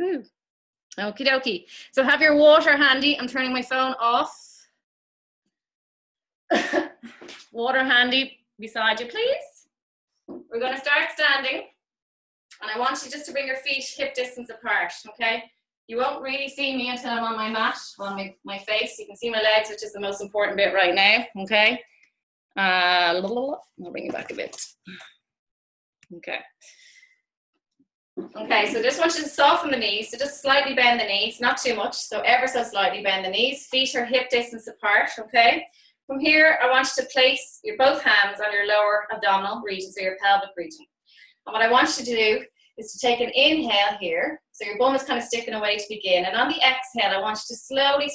Ooh. Okie dokie. So have your water handy. I'm turning my phone off. Water handy beside you, please. We're going to start standing. And I want you just to bring your feet hip distance apart, okay? You won't really see me until I'm on my mat, on my face. You can see my legs, which is the most important bit right now, okay? I'll bring you back a bit. Okay. Okay, so just want you to soften the knees, so just slightly bend the knees, not too much, so ever so slightly bend the knees. Feet are hip distance apart, okay? From here, I want you to place your both hands on your lower abdominal region, so your pelvic region. And what I want you to do is to take an inhale here, so your bum is kind of sticking away to begin, and on the exhale, I want you to slowly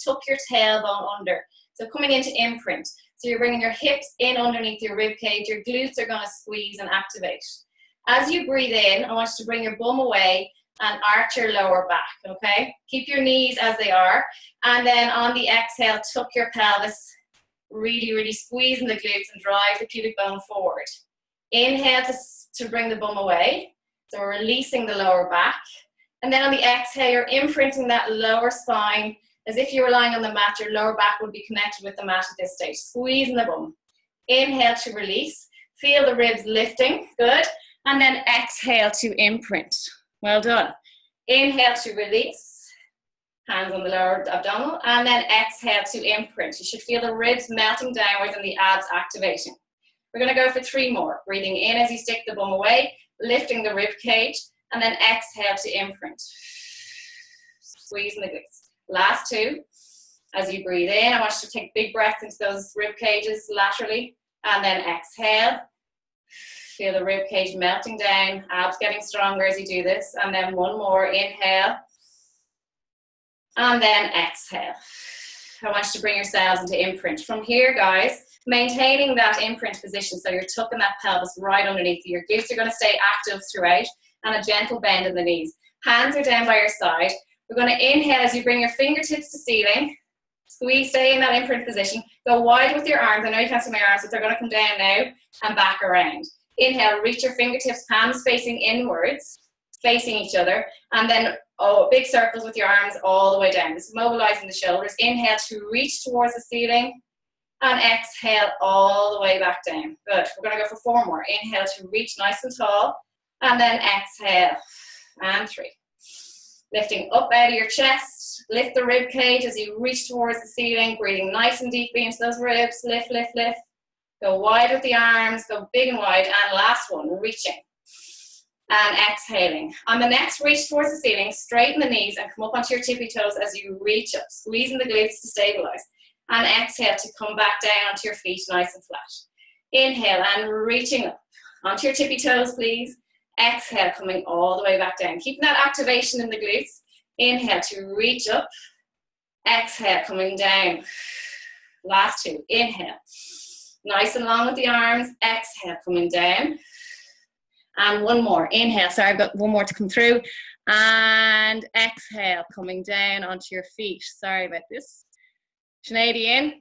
tuck your tailbone under, so coming into imprint. So you're bringing your hips in underneath your rib cage, your glutes are going to squeeze and activate. As you breathe in, I want you to bring your bum away and arch your lower back, okay? Keep your knees as they are, and then on the exhale, tuck your pelvis, really squeezing the glutes and drive the pubic bone forward. Inhale to bring the bum away, so we're releasing the lower back, and then on the exhale, you're imprinting that lower spine as if you were lying on the mat. Your lower back would be connected with the mat at this stage, squeezing the bum. Inhale to release, feel the ribs lifting, good. And then exhale to imprint. Well done. Inhale to release, hands on the lower abdominal, and then exhale to imprint. You should feel the ribs melting downwards and the abs activating. We're going to go for 3 more. Breathing in as you stick the bum away, lifting the rib cage, and then exhale to imprint. Squeezing the glutes. Last 2. As you breathe in, I want you to take big breaths into those rib cages laterally, and then exhale. Feel the rib cage melting down, abs getting stronger as you do this. And then 1 more, inhale. And then exhale. I want you to bring yourselves into imprint. From here, guys, maintaining that imprint position, so you're tucking that pelvis right underneath you. Your glutes are going to stay active throughout, and a gentle bend in the knees. Hands are down by your side. We're going to inhale as you bring your fingertips to ceiling. Squeeze, stay in that imprint position. Go wide with your arms. I know you can't see my arms, but they're going to come down now and back around. Inhale, reach your fingertips, palms facing inwards, facing each other, and then big circles with your arms all the way down. This is mobilizing the shoulders. Inhale to reach towards the ceiling, and exhale all the way back down. Good. We're going to go for 4 more. Inhale to reach nice and tall, and then exhale, and 3. Lifting up out of your chest, lift the rib cage as you reach towards the ceiling, breathing nice and deeply into those ribs. Lift, lift, lift. Go wide with the arms, go big and wide, and last one, reaching. And exhaling. On the next reach towards the ceiling, straighten the knees and come up onto your tippy toes as you reach up, squeezing the glutes to stabilize. And exhale to come back down onto your feet nice and flat. Inhale and reaching up. Onto your tippy toes, please. Exhale, coming all the way back down. Keeping that activation in the glutes. Inhale to reach up. Exhale, coming down. Last 2. Inhale. Nice and long with the arms. Exhale, coming down. And 1 more. Inhale. Sorry, I've got 1 more to come through. And exhale, coming down onto your feet. Sorry about this. Sinead in.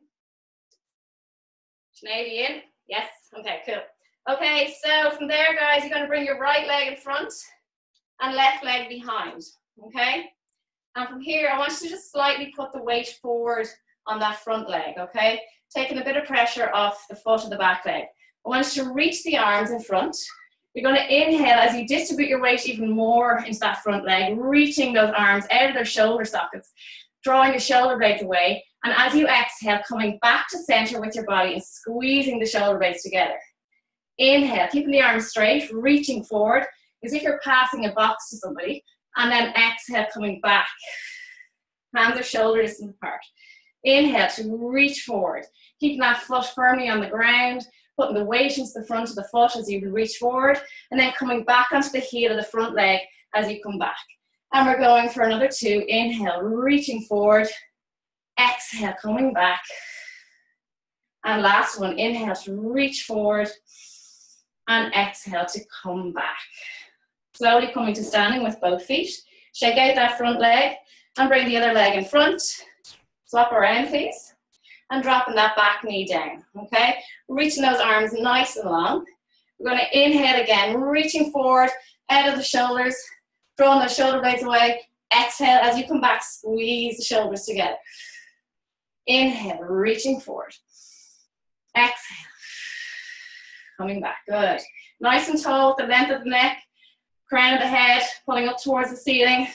Sinead in. Yes. Okay, cool. Okay, so from there, guys, you're going to bring your right leg in front and left leg behind. Okay? And from here, I want you to just slightly put the weight forward on that front leg. Okay? Taking a bit of pressure off the foot of the back leg. I want you to reach the arms in front. You're going to inhale as you distribute your weight even more into that front leg, reaching those arms out of their shoulder sockets, drawing the shoulder blades away. And as you exhale, coming back to center with your body and squeezing the shoulder blades together. Inhale, keeping the arms straight, reaching forward as if you're passing a box to somebody. And then exhale, coming back. Hands are shoulder distance apart. Inhale to reach forward, keeping that foot firmly on the ground, putting the weight into the front of the foot as you reach forward, and then coming back onto the heel of the front leg as you come back. And we're going for another 2. Inhale, reaching forward. Exhale, coming back. And last one, inhale to reach forward. And exhale to come back. Slowly coming to standing with both feet. Shake out that front leg and bring the other leg in front. Swap around, please. And dropping that back knee down, okay? Reaching those arms nice and long. We're going to inhale again, reaching forward, out of the shoulders, Drawing those shoulder blades away. Exhale, as you come back, squeeze the shoulders together. Inhale, reaching forward. Exhale, coming back, good. Nice and tall with the length of the neck, crown of the head, pulling up towards the ceiling.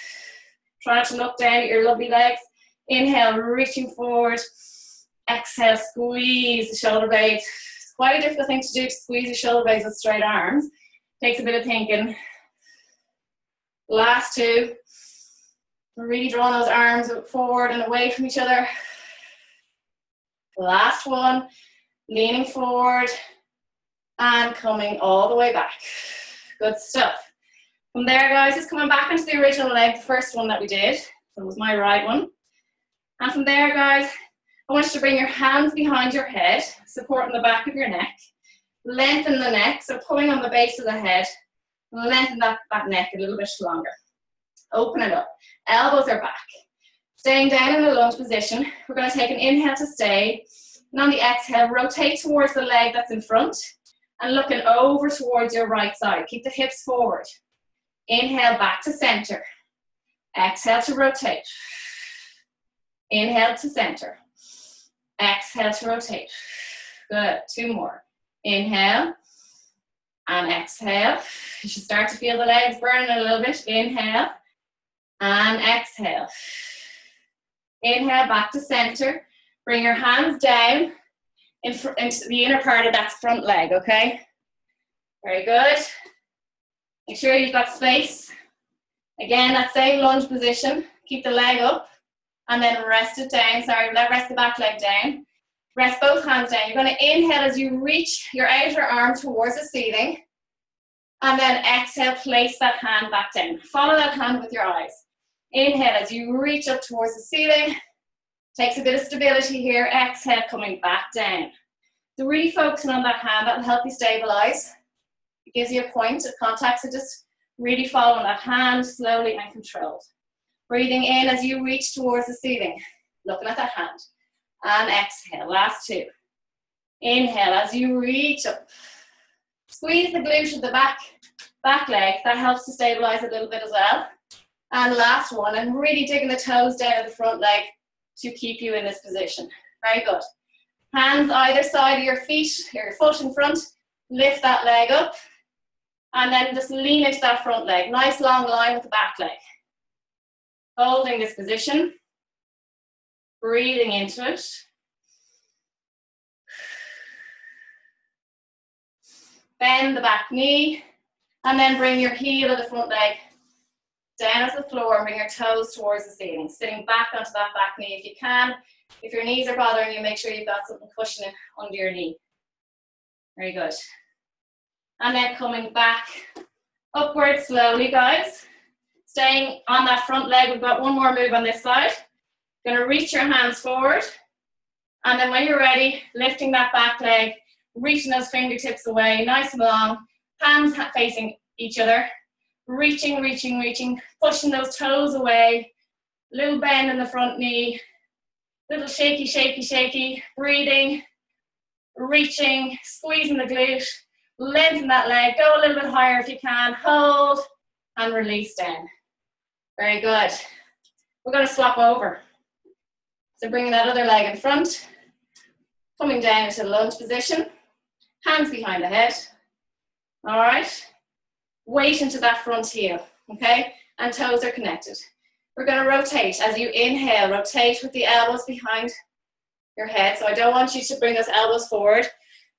Try not to look down at your lovely legs. Inhale, reaching forward. Exhale, squeeze the shoulder blades. It's quite a difficult thing to do, to squeeze your shoulder blades with straight arms. Takes a bit of thinking. Last two. Really drawing those arms forward and away from each other. Last one. Leaning forward and coming all the way back. Good stuff. From there, guys, just coming back into the original leg, the first one that we did. That was my right one. And from there, guys, I want you to bring your hands behind your head, supporting the back of your neck. Lengthen the neck, so pulling on the base of the head. Lengthen that neck a little bit longer. Open it up. Elbows are back. Staying down in a lunge position. We're going to take an inhale to stay. And on the exhale, rotate towards the leg that's in front and looking over towards your right side. Keep the hips forward. Inhale, back to center. Exhale to rotate. Inhale to center. Exhale to rotate. Good. Two more. Inhale and exhale. You should start to feel the legs burning a little bit. Inhale and exhale. Inhale, back to center. Bring your hands down into the inner part of that front leg, okay? Very good. Make sure you've got space. Again, that same lunge position. Keep the leg up and then rest it down. Sorry, rest the back leg down. Rest both hands down. You're going to inhale as you reach your outer arm towards the ceiling. And then exhale, place that hand back down. Follow that hand with your eyes. Inhale as you reach up towards the ceiling. Takes a bit of stability here. Exhale, coming back down. So really focusing on that hand, that'll help you stabilize. It gives you a point of contact, so just really following that hand slowly and controlled. Breathing in as you reach towards the ceiling. Looking at that hand. And exhale, last two. Inhale as you reach up. Squeeze the glute of the back leg. That helps to stabilize a little bit as well. And last one, and really digging the toes down of the front leg to keep you in this position. Very good. Hands either side of your feet, your foot in front. Lift that leg up. And then just lean into that front leg. Nice long line with the back leg. Holding this position. Breathing into it. Bend the back knee. And then bring your heel of the front leg down to the floor and bring your toes towards the ceiling. Sitting back onto that back knee if you can. If your knees are bothering you, make sure you've got something cushioning under your knee. Very good. And then coming back upwards slowly, guys. Staying on that front leg, we've got one more move on this side. Going to reach your hands forward. And then when you're ready, lifting that back leg, reaching those fingertips away, nice and long. Hands facing each other. Reaching, reaching, reaching. Pushing those toes away. Little bend in the front knee. Little shaky, shaky, shaky. Breathing. Reaching. Squeezing the glute. Lengthen that leg. Go a little bit higher if you can. Hold. And release down. Very good. We're going to swap over. So bringing that other leg in front. Coming down into the lunge position. Hands behind the head. All right. Weight into that front heel. Okay. And toes are connected. We're going to rotate. As you inhale, rotate with the elbows behind your head. So I don't want you to bring those elbows forward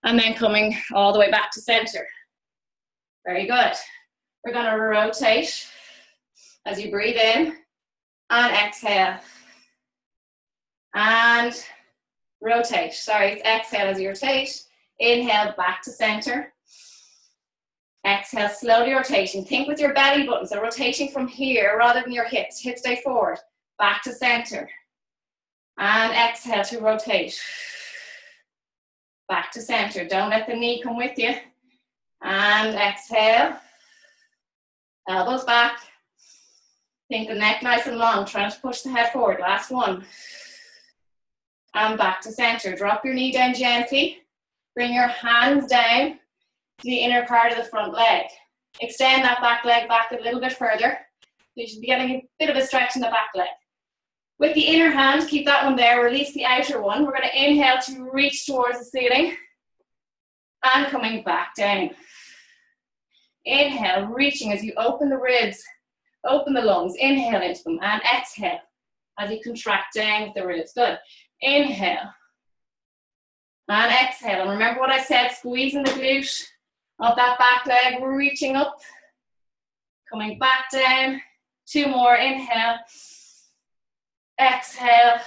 and then coming all the way back to center. Very good. We're going to rotate as you breathe in and exhale. And rotate. Sorry, it's exhale as you rotate. Inhale, back to center. Exhale, slowly rotating. Think with your belly button, so rotating from here rather than your hips. Hips stay forward. Back to center. And exhale to rotate. Back to center. Don't let the knee come with you. And exhale. Elbows back. Think the neck nice and long. Trying to push the head forward. Last one. And back to center. Drop your knee down gently. Bring your hands down to the inner part of the front leg. Extend that back leg back a little bit further. You should be getting a bit of a stretch in the back leg. With the inner hand, keep that one there, release the outer one. We're going to inhale to reach towards the ceiling and coming back down. Inhale, reaching as you open the ribs, open the lungs, inhale into them, and exhale as you contract down with the ribs. Good. Inhale and exhale. And remember what I said, squeezing the glute of that back leg, reaching up, coming back down. 2 more, inhale, exhale.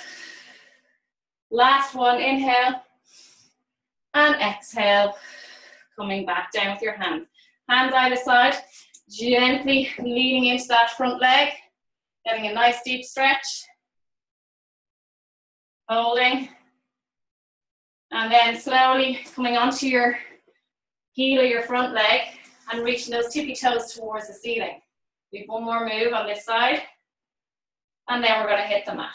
Last one, inhale and exhale, coming back down with your hands. Hands either side, gently leaning into that front leg, getting a nice deep stretch. Holding. And then slowly coming onto your heel of your front leg and reaching those tippy toes towards the ceiling. We have one more move on this side. And then we're going to hit the mat.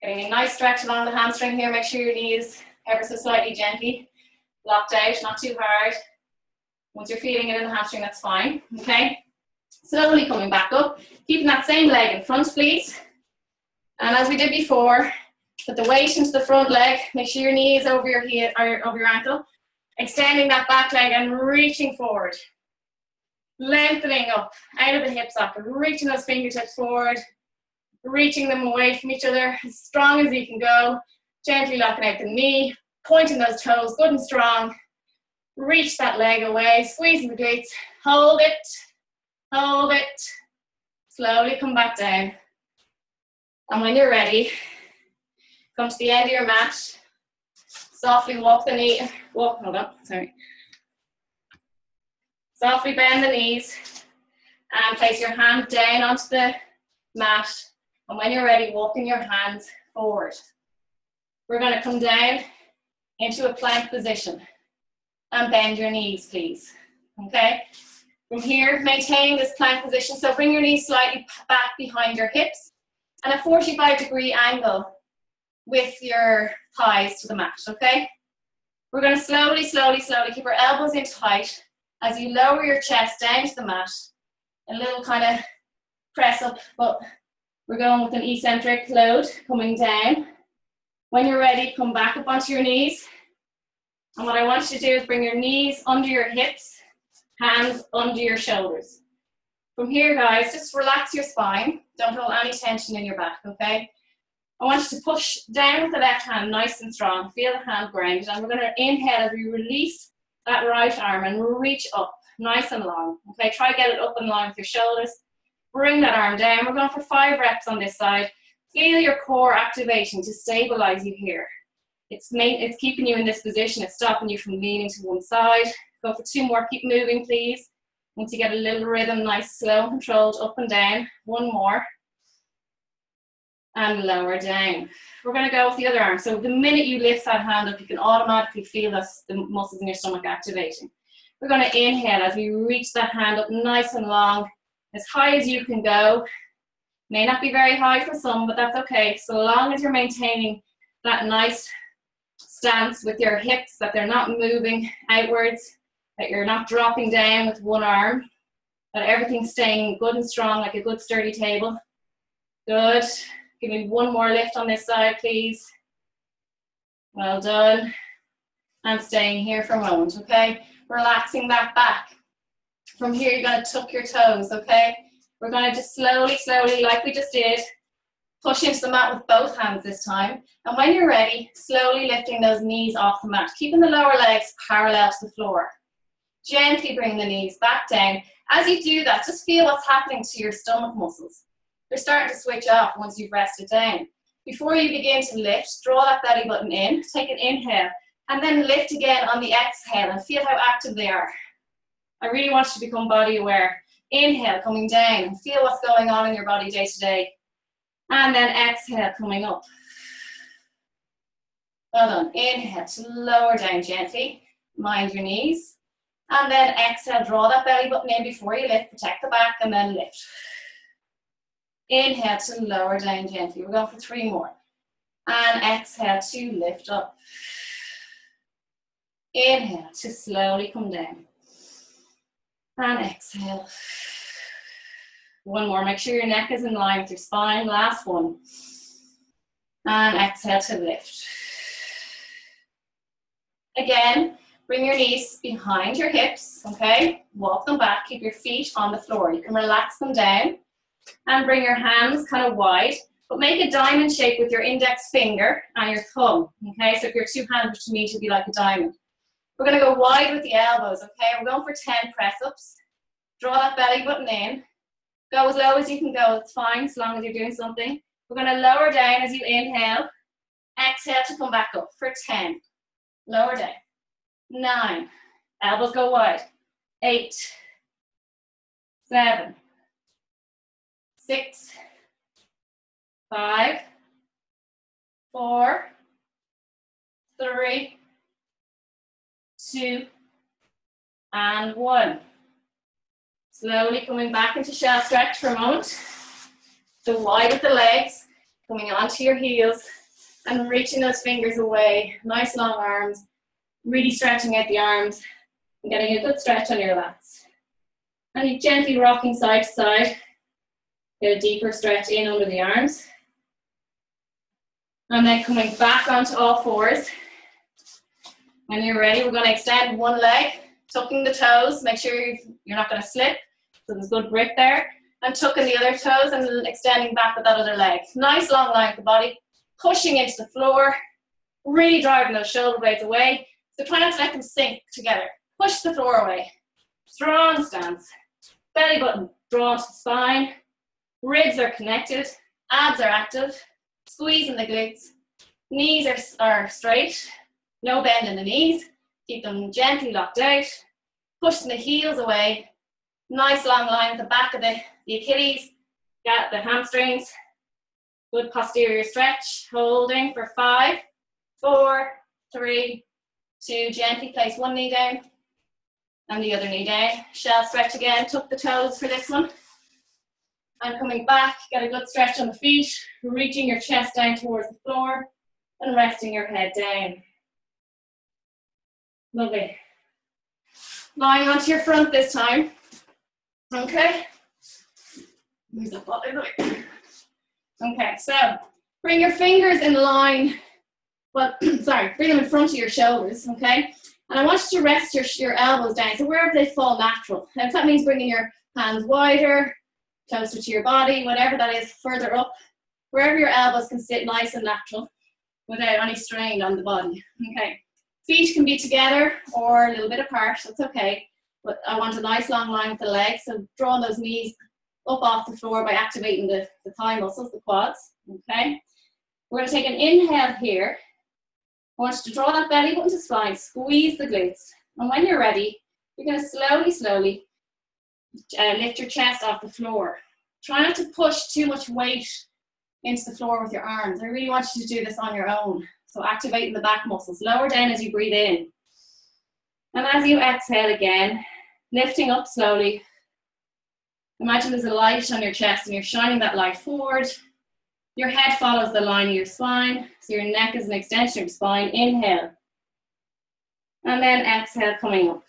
Getting a nice stretch along the hamstring here. Make sure your knees ever so slightly gently locked out, not too hard. Once you're feeling it in the hamstring, that's fine. Okay? Slowly coming back up. Keeping that same leg in front, please. And as we did before, put the weight into the front leg. Make sure your knee is over your heel or over your ankle. Extending that back leg and reaching forward. Lengthening up out of the hip socket. Reaching those fingertips forward. Reaching them away from each other as strong as you can go. Gently locking out the knee. Pointing those toes good and strong. Reach that leg away. Squeezing the glutes. Hold it. Hold it. Slowly come back down. And when you're ready, come to the end of your mat. Softly walk the knee. Softly bend the knees. And place your hand down onto the mat. And when you're ready, walking your hands forward. We're going to come down into a plank position. And bend your knees, please. Okay? From here, maintain this plank position. So bring your knees slightly back behind your hips. And a 45-degree angle with your thighs to the mat, okay? We're going to slowly, slowly, slowly keep our elbows in tight as you lower your chest down to the mat. A little kind of press up, but we're going with an eccentric load coming down. When you're ready, come back up onto your knees. And what I want you to do is bring your knees under your hips, hands under your shoulders. From here, guys, just relax your spine. Don't hold any tension in your back, okay? I want you to push down with the left hand nice and strong. Feel the hand grounded. And we're going to inhale as we release that right arm and reach up nice and long. Okay, try to get it up and long with your shoulders. Bring that arm down. We're going for 5 reps on this side. Feel your core activation to stabilize you here. It's keeping you in this position. It's stopping you from leaning to one side. Go for 2 more. Keep moving, please. Once you get a little rhythm, nice, slow and controlled, up and down. 1 more. And lower down. We're going to go with the other arm. So the minute you lift that hand up, you can automatically feel the muscles in your stomach activating. We're going to inhale as we reach that hand up nice and long, as high as you can go. May not be very high for some, but that's okay. So long as you're maintaining that nice stance with your hips, that they're not moving outwards, that you're not dropping down with one arm, that everything's staying good and strong like a good sturdy table. Good. Give me 1 more lift on this side, please. Well done. And staying here for a moment, okay? Relaxing that back. From here, you're going to tuck your toes, okay? We're going to just slowly, slowly, like we just did, push into the mat with both hands this time. And when you're ready, slowly lifting those knees off the mat, keeping the lower legs parallel to the floor. Gently bring the knees back down. As you do that, just feel what's happening to your stomach muscles. They're starting to switch off once you've rested down. Before you begin to lift, draw that belly button in, take an inhale, and then lift again on the exhale and feel how active they are. I really want you to become body aware. Inhale, coming down, and feel what's going on in your body day to day. And then exhale, coming up. Well done. Inhale to lower down gently. Mind your knees. And then exhale, draw that belly button in before you lift. Protect the back and then lift. Inhale to lower down gently. We're going for 3 more. And exhale to lift up. Inhale to slowly come down. And exhale. One more. Make sure your neck is in line with your spine. Last one. And exhale to lift. Again, bring your knees behind your hips, okay? Walk them back. Keep your feet on the floor. You can relax them down and bring your hands kind of wide, but make a diamond shape with your index finger and your thumb, okay? So if your two hands to meet, it'd be like a diamond. We're going to go wide with the elbows, okay? We're going for 10 press-ups. Draw that belly button in. Go as low as you can go. It's fine, as long as you're doing something. We're going to lower down as you inhale. Exhale to come back up for 10. Lower down. 9. Elbows go wide. 8. 7. 6. 5. 4. 3. 2. And 1. Slowly coming back into shell stretch for a moment. So wide with the legs, coming onto your heels and reaching those fingers away. Nice long arms, really stretching out the arms and getting a good stretch on your lats. And you gently rocking side to side. Get a deeper stretch in under the arms. And then coming back onto all fours. When you're ready, we're going to extend one leg, tucking the toes. Make sure you're not going to slip. So there's good grip there. And tucking the other toes and extending back with that other leg. Nice long line of the body. Pushing into the floor. Really driving those shoulder blades away. So try not to let them sink together. Push the floor away. Strong stance. Belly button drawn to the spine. Ribs are connected. Abs are active. Squeezing the glutes. Knees are straight. No bend in the knees. Keep them gently locked out. Pushing the heels away. Nice long line at the back of the Achilles. Got the hamstrings. Good posterior stretch. Holding for 5, 4, 3, 2. Gently place one knee down and the other knee down. Shell stretch again. Tuck the toes for this one. And coming back, get a good stretch on the feet. Reaching your chest down towards the floor and resting your head down. Lovely. Lying onto your front this time. Okay. Move the ball out of the way. Okay, so bring your fingers in line. Well, sorry, bring them in front of your shoulders, okay? And I want you to rest your elbows down, so wherever they fall natural. And so that means bringing your hands wider, closer to your body, whatever that is, further up. Wherever your elbows can sit nice and natural without any strain on the body, okay? Feet can be together or a little bit apart, that's okay. But I want a nice long line with the legs, so drawing those knees up off the floor by activating the thigh muscles, the quads, okay? We're going to take an inhale here. I want you to draw that belly button to spine, squeeze the glutes. And when you're ready, you're going to slowly lift your chest off the floor. Try not to push too much weight into the floor with your arms. I really want you to do this on your own. So activating the back muscles. Lower down as you breathe in. And as you exhale again, lifting up slowly. Imagine there's a light on your chest and you're shining that light forward. Your head follows the line of your spine, so your neck is an extension of your spine. Inhale. And then exhale, coming up.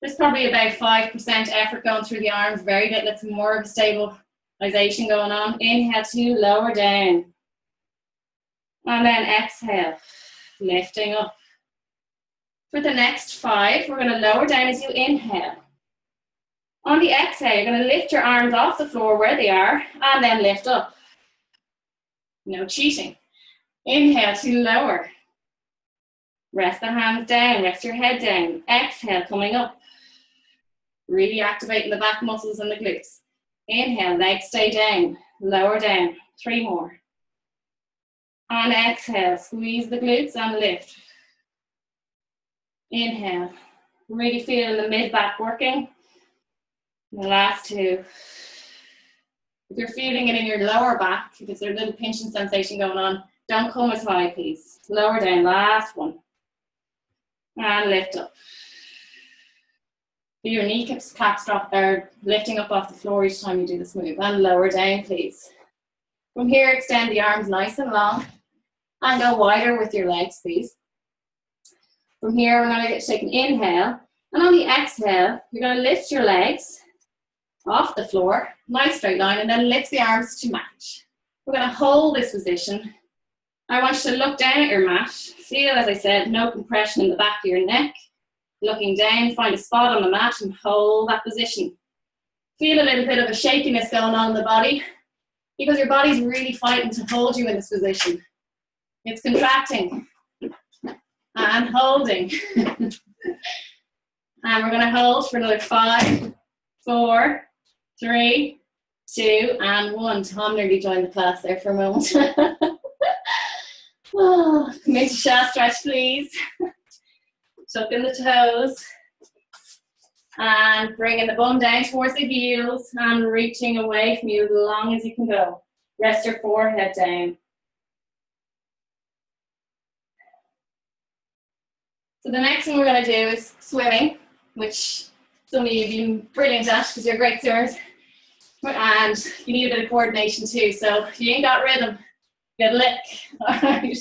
There's probably about 5% effort going through the arms, very little. It's more of a stabilization going on. Inhale to lower down. And then exhale, lifting up. For the next 5, we're going to lower down as you inhale. On the exhale, you're going to lift your arms off the floor where they are and then lift up. No cheating. Inhale to lower. Rest the hands down, rest your head down. Exhale, coming up. Really activating the back muscles and the glutes. Inhale, legs stay down, lower down. 3 more. And exhale, squeeze the glutes and lift. Inhale, really feeling the mid-back working. The last 2. If you're feeling it in your lower back, if it's a little pinching sensation going on, don't come as high, please. Lower down, last 1. And lift up. Feel your kneecaps drop there, lifting up off the floor each time you do this move. And lower down, please. From here, extend the arms nice and long. And go wider with your legs, please. From here, we're going to take an inhale. And on the exhale, you're going to lift your legs off the floor, nice straight line, and then lift the arms to match. We're going to hold this position. I want you to look down at your mat. Feel, as I said, no compression in the back of your neck. Looking down, find a spot on the mat and hold that position. Feel a little bit of a shakiness going on in the body because your body's really fighting to hold you in this position. It's contracting and holding. And we're going to hold for another 5, 4, 3, 2, and 1. Tom nearly joined the class there for a moment. Oh, come into shaft stretch, please. Tuck in the toes. And bringing the bum down towards the heels and reaching away from you as long as you can go. Rest your forehead down. So the next thing we're going to do is swimming, which some of you have been brilliant at because you're great swimmers. And you need a bit of coordination too. So if you ain't got rhythm, get a lick. All right.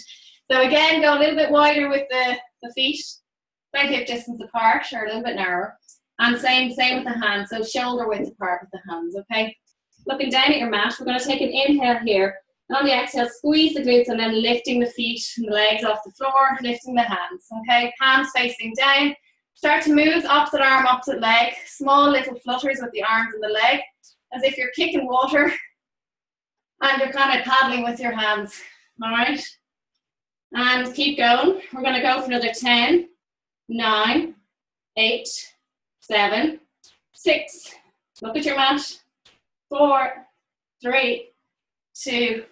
So again, go a little bit wider with the feet, about hip distance apart or a little bit narrower. And same with the hands, so shoulder width apart with the hands, okay? Looking down at your mat, we're going to take an inhale here. And on the exhale, squeeze the glutes and then lifting the feet and the legs off the floor, lifting the hands, okay? Hands facing down. Start to move opposite arm, opposite leg. Small little flutters with the arms and the leg, as if you're kicking water and you're kind of paddling with your hands, all right? And keep going. We're going to go for another 10, 9, 8, 7, 6. Look at your mat. 4, 3, 2,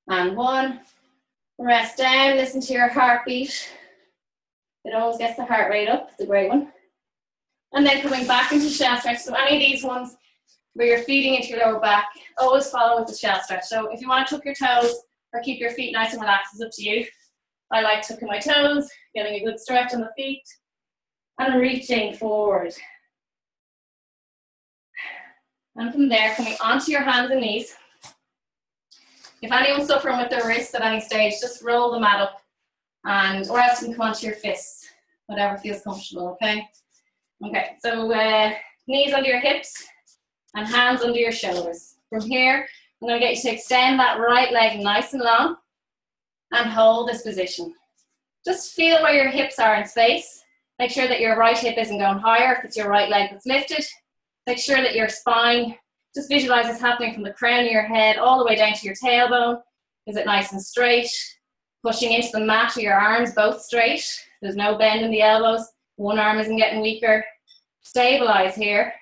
and 1. Rest down. Listen to your heartbeat. It always gets the heart rate up. It's a great one. And then coming back into shaft stretch. So any of these ones where you're feeding into your lower back, always follow with the shaft stretch. So if you want to tuck your toes or keep your feet nice and relaxed, it's up to you. I like tucking my toes, getting a good stretch on the feet, and reaching forward. And from there, coming onto your hands and knees. If anyone's suffering with their wrists at any stage, just roll the mat up, or else you can come onto your fists, whatever feels comfortable, okay? Okay, so knees under your hips and hands under your shoulders. From here, I'm going to get you to extend that right leg nice and long and hold this position. Just feel where your hips are in space. Make sure that your right hip isn't going higher if it's your right leg that's lifted. Make sure that your spine, just visualize this happening from the crown of your head all the way down to your tailbone. Is it nice and straight? Pushing into the mat with your arms both straight. There's no bend in the elbows. One arm isn't getting weaker. Stabilize here.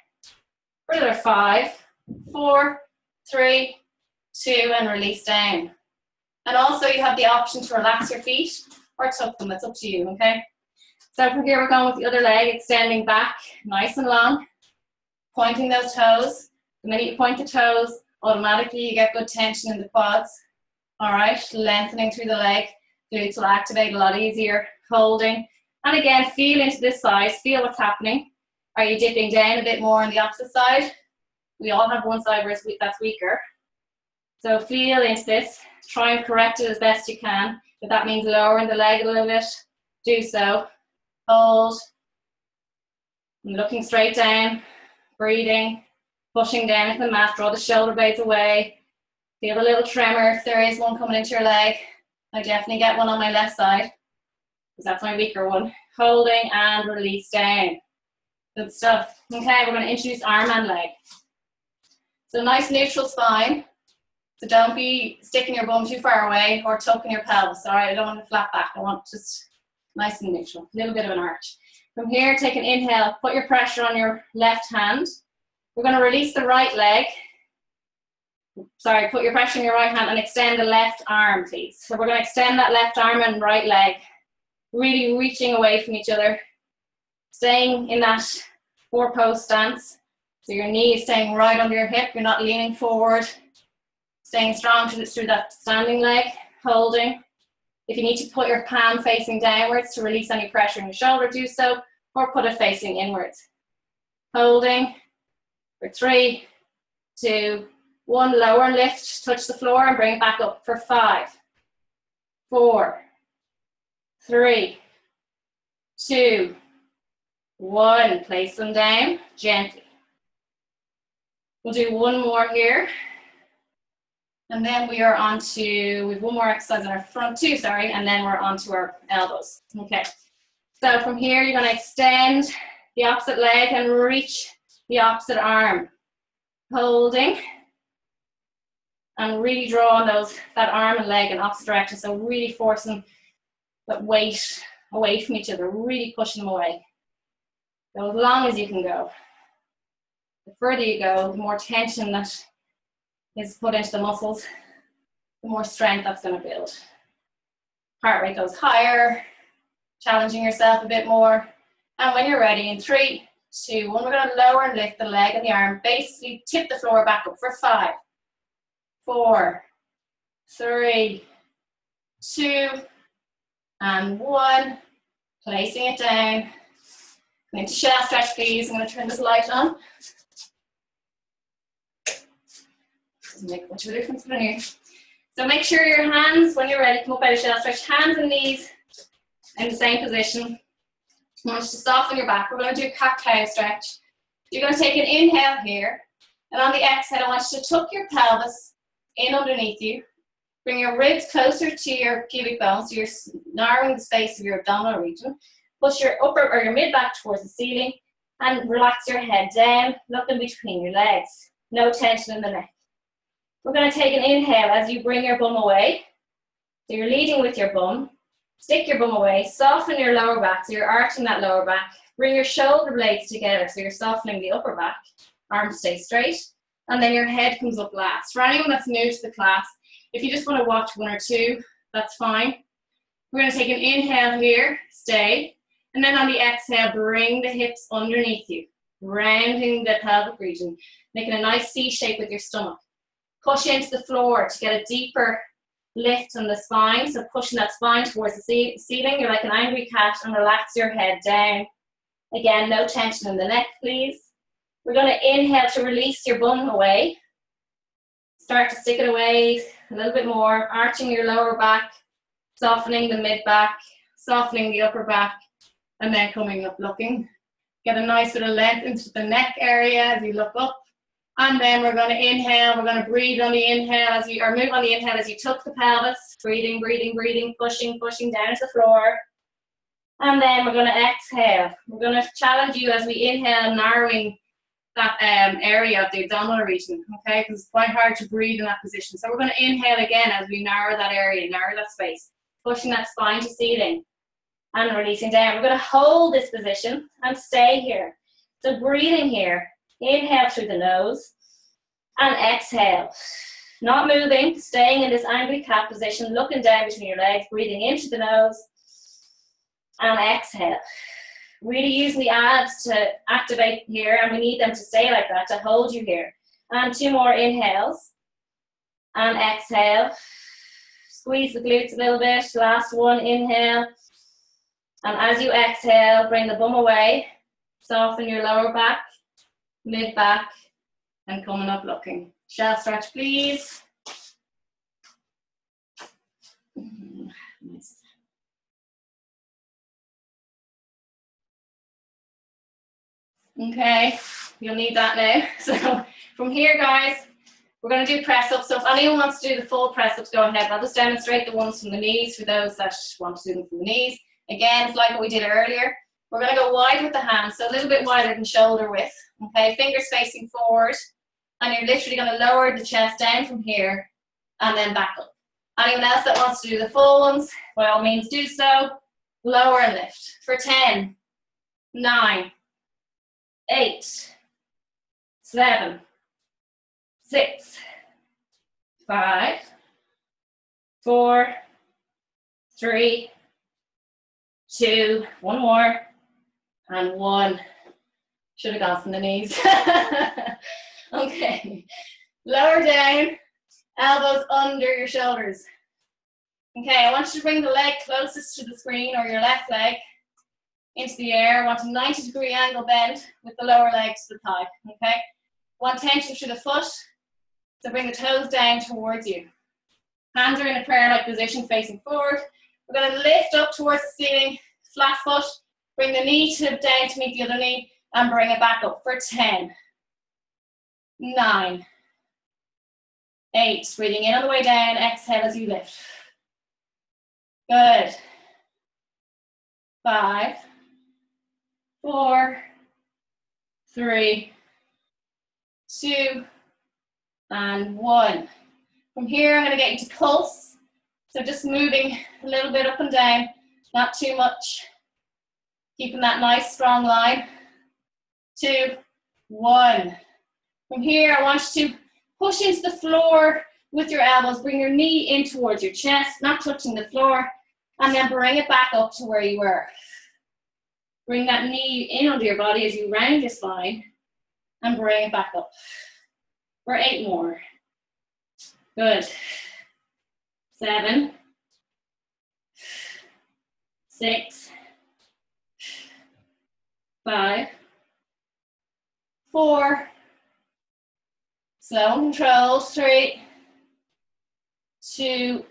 For another 5, 4, 3, 2, and release down. And also you have the option to relax your feet or tuck them. It's up to you, okay? So from here we're going with the other leg, extending back, nice and long. Pointing those toes. The minute you point the toes, automatically you get good tension in the quads. All right, lengthening through the leg. Glutes will activate a lot easier. Holding. And again, feel into this side. Feel what's happening. Are you dipping down a bit more on the opposite side? We all have one side that's weaker. So feel into this. Try and correct it as best you can. If that means lowering the leg a little bit, do so. Hold. And looking straight down. Breathing. Pushing down into the mat. Draw the shoulder blades away. Feel a little tremor if there is one coming into your leg. I definitely get one on my left side, because that's my weaker one. Holding and release down. Good stuff. Okay, we're going to introduce arm and leg. So nice neutral spine. So don't be sticking your bum too far away or tucking your pelvis. All right, I don't want to flat back. I want just nice and neutral. A little bit of an arch. From here, take an inhale. Put your pressure on your left hand. We're going to release the right leg. Sorry, put your pressure on your right hand and extend the left arm, please. So we're going to extend that left arm and right leg, really reaching away from each other, staying in that 4-post stance. So your knee is staying right under your hip, you're not leaning forward, staying strong through that standing leg, holding. If you need to put your palm facing downwards to release any pressure in your shoulder, do so, or put it facing inwards. Holding for 3, 2, 1, lower and lift, touch the floor and bring it back up for 5, 4, 3, 2, 1. Place them down gently. We'll do one more here. And then we are on to, we've one more exercise on our front, two, sorry, and then we're on to our elbows. Okay. So from here, you're going to extend the opposite leg and reach the opposite arm. Holding. And really drawing that arm and leg in opposite direction. So really forcing that weight away from each other, really pushing them away. Go as long as you can go. The further you go, the more tension that is put into the muscles, the more strength that's going to build. Heart rate goes higher, challenging yourself a bit more. And when you're ready, in 3, 2, 1, we're going to lower and lift the leg and the arm. Basically, tip the floor back up for 5, 4, 3, 2, and 1. Placing it down. Into shell stretch, please. I'm going to turn this light on. Doesn't make much of a difference in here. So make sure your hands, when you're ready, come up out of shell stretch. Hands and knees in the same position. I want you to soften your back. We're going to do cat-cow stretch. You're going to take an inhale here. And on the exhale, I want you to tuck your pelvis in underneath you. Bring your ribs closer to your pubic bone, so you're narrowing the space of your abdominal region. Push your upper or your mid back towards the ceiling and relax your head down, looking between your legs. No tension in the neck. We're going to take an inhale as you bring your bum away. So you're leading with your bum. Stick your bum away, soften your lower back, so you're arching that lower back. Bring your shoulder blades together, so you're softening the upper back. Arms stay straight. And then your head comes up last. For anyone that's new to the class, if you just want to watch 1 or 2, that's fine. We're going to take an inhale here, stay. And then on the exhale, bring the hips underneath you, rounding the pelvic region, making a nice C shape with your stomach. Push into the floor to get a deeper lift on the spine. So pushing that spine towards the ceiling. You're like an angry cat, and relax your head down. Again, no tension in the neck, please. We're going to inhale to release your bum away. Start to stick it away a little bit more, arching your lower back, softening the mid back, softening the upper back, and then coming up looking. Get a nice bit of length into the neck area as you look up. And then we're going to inhale, we're going to breathe on the inhale as you, or move on the inhale as you tuck the pelvis, breathing, breathing, breathing, pushing, pushing down to the floor. And then we're going to exhale. We're going to challenge you as we inhale, narrowing that area of the abdominal region, okay? Because it's quite hard to breathe in that position. So we're going to inhale again as we narrow that area, narrow that space, pushing that spine to ceiling and releasing down. We're going to hold this position and stay here. So breathing here, inhale through the nose and exhale. Not moving, staying in this angry cat position, looking down between your legs, breathing into the nose and exhale. Really using the abs to activate here, and we need them to stay like that to hold you here. And 2 more inhales and exhale. Squeeze the glutes a little bit. Last one, inhale. And as you exhale, bring the bum away. Soften your lower back, mid back, and coming up looking. Shell stretch, please. Nice. Okay, you'll need that now. So from here, guys, we're going to do press-ups. So if anyone wants to do the full press-ups, go ahead. I'll just demonstrate the ones from the knees for those that want to do them from the knees. Again, it's like what we did earlier. We're going to go wide with the hands, so a little bit wider than shoulder width. Okay, fingers facing forward. And you're literally going to lower the chest down from here and then back up. Anyone else that wants to do the full ones, by all means do so. Lower and lift for 10, 9, 8, 7, 6, 5, 4, 3, 2, 1 more, and 1. Should have gone from the knees. Okay, lower down, elbows under your shoulders. Okay, I want you to bring the leg closest to the screen, or your left leg, into the air. I want a 90-degree angle bend with the lower leg to the thigh, okay? Want tension through the foot, so bring the toes down towards you. Hands are in a prayer-like position facing forward. We're going to lift up towards the ceiling, flat foot, bring the knee tip down to meet the other knee, and bring it back up for 10, 9, 8. Breathing in on the way down, exhale as you lift. Good. 5, 4, 3, 2, and 1. From here, I'm going to get you to pulse. So just moving a little bit up and down, not too much. Keeping that nice strong line. 2, 1. From here, I want you to push into the floor with your elbows. Bring your knee in towards your chest, not touching the floor. And then bring it back up to where you were. Bring that knee in under your body as you round your spine. And bring it back up. For 8 more. Good. 7, 6, 5, 4, slow and controlled, 3, 2,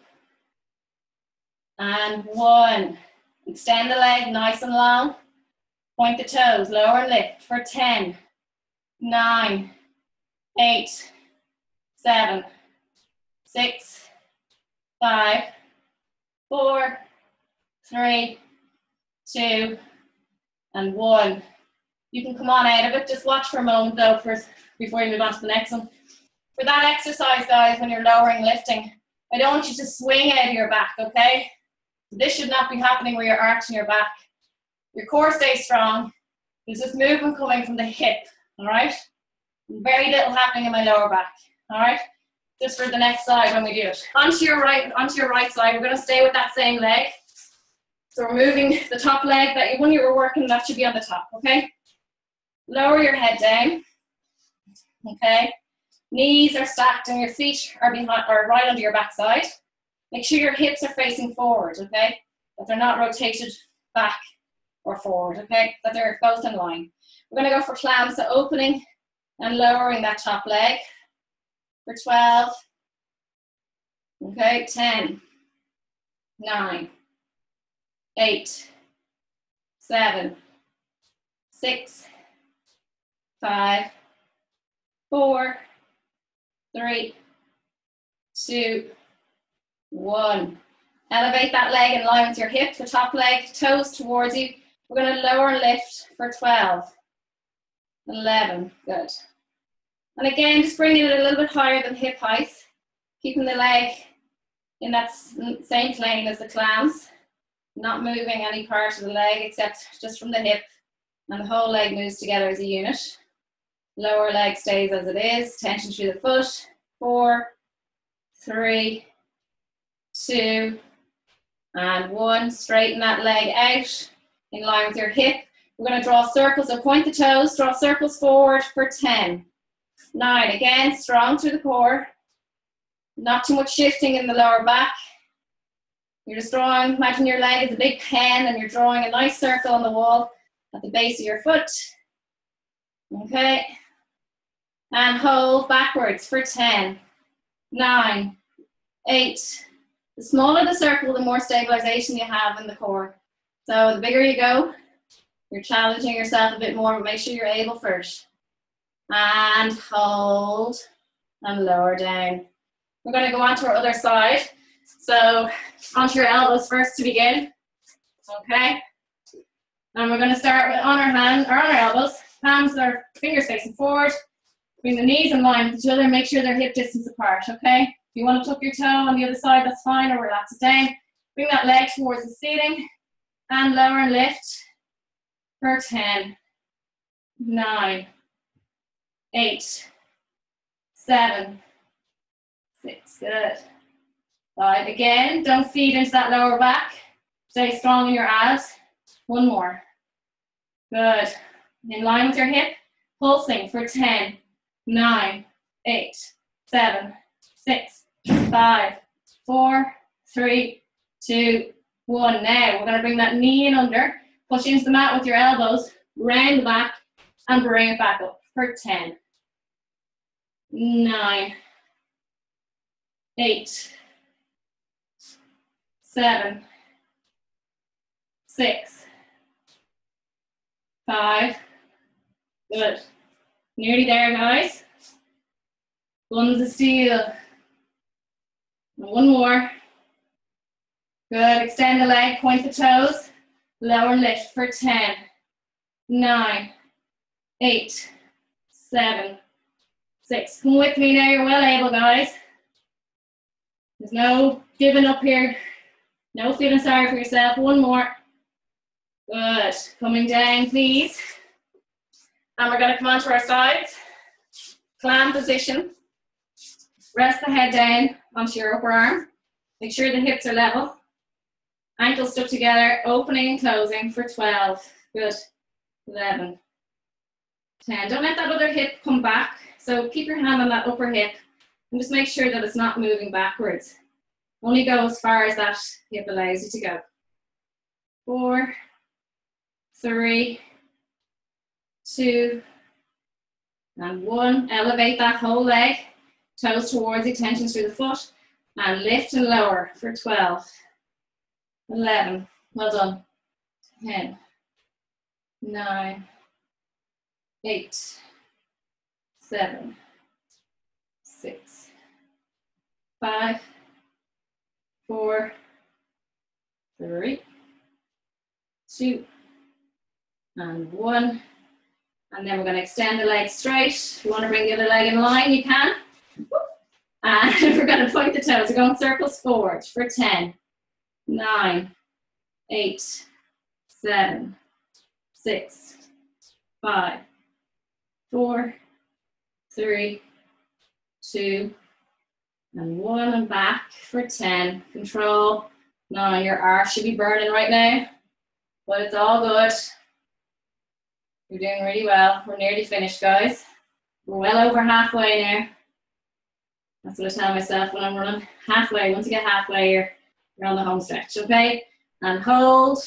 and 1. Extend the leg nice and long. Point the toes, lower and lift for 10, 9, 8, 7, 6, 5, 4, 3, 2, and 1. You can come on out of it. Just watch for a moment though before you move on to the next one. For that exercise, guys, when you're lowering lifting, I don't want you to swing out of your back, okay? This should not be happening where you're arching your back. Your core stays strong. There's just movement coming from the hip, all right? Very little happening in my lower back, all right? Just for the next side when we do it. Onto your right side, we're gonna stay with that same leg. So we're moving the top leg, that when you were working, that should be on the top, okay? Lower your head down, okay? Knees are stacked and your feet are right under your backside. Make sure your hips are facing forward, okay? That they're not rotated back or forward, okay? That they're both in line. We're gonna go for clams, so opening and lowering that top leg for 12, okay? 10, 9, 8, 7, 6, 5, 4, 3, 2, 1. Elevate that leg in line with your hip, the top leg, toes towards you. We're going to lower and lift for 12, 11, good. And again, just bringing it a little bit higher than hip height, keeping the leg in that same plane as the clams, not moving any part of the leg except just from the hip, and the whole leg moves together as a unit. Lower leg stays as it is, tension through the foot. 4, 3, 2, and 1. Straighten that leg out in line with your hip. We're going to draw circles, so point the toes, draw circles forward for 10, 9. Again, strong through the core. Not too much shifting in the lower back. You're just drawing, imagine your leg is a big pen and you're drawing a nice circle on the wall at the base of your foot. Okay. And hold backwards for 10, 9, 8. The smaller the circle, the more stabilization you have in the core. So the bigger you go, you're challenging yourself a bit more, but make sure you're able first. And hold and lower down. We're going to go on to our other side. So onto your elbows first to begin. Okay. And we're going to start with on our elbows. Palms are fingers facing forward. Bring the knees in line with each other. Make sure they're hip distance apart, okay? If you want to tuck your toe on the other side, that's fine, or relax it down. Bring that leg towards the ceiling and lower and lift for 10, 9, 8, 7, 6, good. 5, again, don't feed into that lower back. Stay strong in your abs. 1 more. Good. In line with your hip, pulsing for 10, 9, 8, 7, 6, 5, 4, 3, 2, 1. Now we're going to bring that knee in under, push into the mat with your elbows, round the back, and bring it back up for 10, 9, 8, 7, 6, 5, good. Nearly there, guys. Buns of steel. One more. Good. Extend the leg, point the toes. Lower and lift for 10, 9, 8, 7, 6. Come with me now. You're well able, guys. There's no giving up here. No feeling sorry for yourself. One more. Good. Coming down, please. And we're going to come onto our sides. Clam position. Rest the head down onto your upper arm. Make sure the hips are level. Ankles stuck together, opening and closing for 12. Good. 11. 10. Don't let that other hip come back. So keep your hand on that upper hip and just make sure that it's not moving backwards. Only go as far as that hip allows you to go. 4, 3, 2, and 1. Elevate that whole leg. Toes towards you, tension through the foot. And lift and lower for 12. 11. Well done. 10. 9. 8. 7. 6. 5. 4. 3. 2. And 1. And then we're going to extend the leg straight. If you want to bring the other leg in line, you can. And we're going to point the toes. We're going circles forward for 10, 9, 8, 7, 6, 5, 4, 3, 2, and 1. And back for 10. Control. Now your arse should be burning right now, but it's all good. You're doing really well. We're nearly finished, guys. We're well over halfway now. That's what I tell myself when I'm running. Halfway. Once you get halfway, you're on the home stretch, okay? And hold.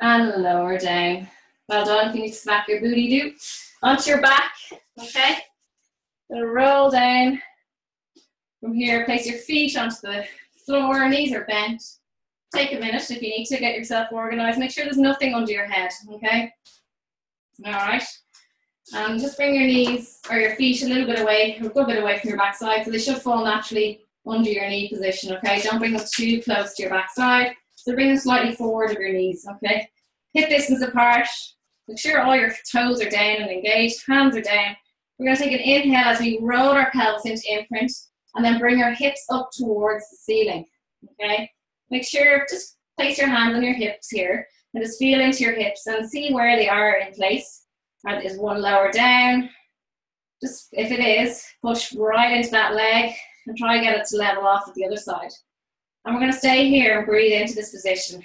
And lower down. Well done. If you need to smack your booty, do. Onto your back, okay? Gonna roll down. From here, place your feet onto the floor. Knees are bent. Take a minute if you need to get yourself organized. Make sure there's nothing under your head, okay? All right. Just bring your knees or your feet a little bit away, a good bit away from your backside, so they should fall naturally under your knee position, okay? Don't bring them too close to your backside. So bring them slightly forward of your knees, okay? Hip distance apart. Make sure all your toes are down and engaged, hands are down. We're going to take an inhale as we roll our pelvis into imprint and then bring our hips up towards the ceiling, okay? Make sure, just place your hands on your hips here and just feel into your hips and see where they are in place. Is one lower down? Just, if it is, push right into that leg and try and get it to level off at the other side. And we're going to stay here and breathe into this position.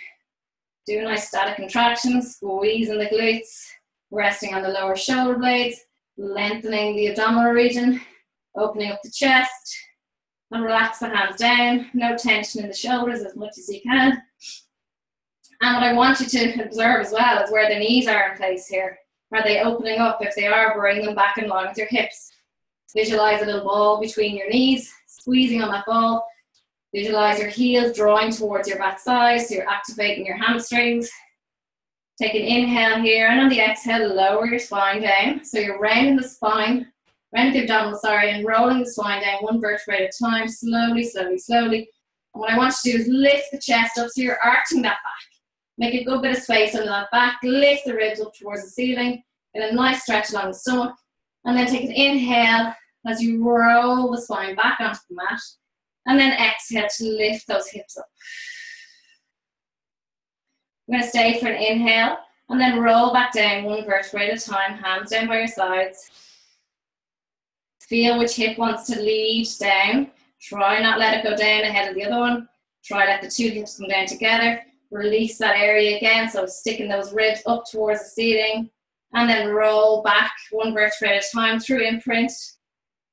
Do a nice static contraction, squeezing the glutes, resting on the lower shoulder blades, lengthening the abdominal region, opening up the chest, and relax the hands down. No tension in the shoulders as much as you can. And what I want you to observe as well is where the knees are in place here. Are they opening up? If they are, bring them back in line with your hips. Visualize a little ball between your knees, squeezing on that ball. Visualize your heels drawing towards your backside, so you're activating your hamstrings. Take an inhale here, and on the exhale, lower your spine down. So you're rounding the spine, rounding the abdominal, and rolling the spine down one vertebrae at a time, slowly, slowly, slowly. And what I want you to do is lift the chest up, so you're arching that back. Make a good bit of space under that back, lift the ribs up towards the ceiling, get a nice stretch along the stomach, and then take an inhale as you roll the spine back onto the mat, and then exhale to lift those hips up. I'm going to stay for an inhale, and then roll back down one vertebrae at a time, hands down by your sides. Feel which hip wants to lead down. Try not let it go down ahead of the other one. Try let the two hips come down together. Release that area again, so sticking those ribs up towards the ceiling, and then roll back one vertebrae at a time through imprint.